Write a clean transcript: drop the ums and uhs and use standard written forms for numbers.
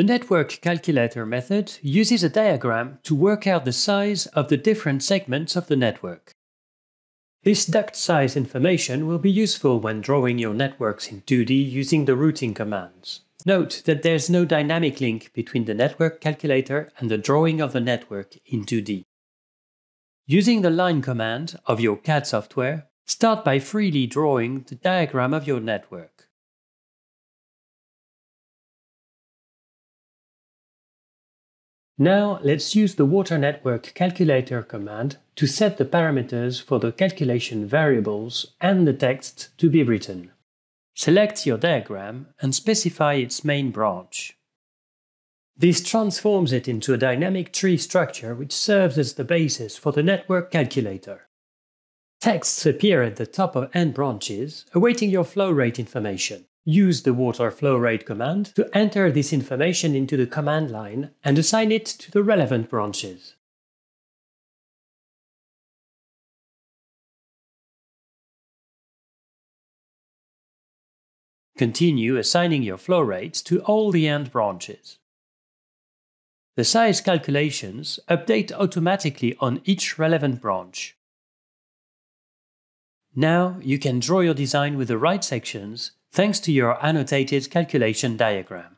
The network calculator method uses a diagram to work out the size of the different segments of the network. This duct size information will be useful when drawing your networks in 2D using the routing commands. Note that there's no dynamic link between the network calculator and the drawing of the network in 2D. Using the line command of your CAD software, start by freely drawing the diagram of your network. Now let's use the water network calculator command to set the parameters for the calculation variables and the text to be written. Select your diagram and specify its main branch. This transforms it into a dynamic tree structure which serves as the basis for the network calculator. Texts appear at the top of end branches, awaiting your flow rate information. Use the water flow rate command to enter this information into the command line and assign it to the relevant branches. Continue assigning your flow rates to all the end branches. The size calculations update automatically on each relevant branch. Now you can draw your design with the right sections thanks to your annotated calculation diagram.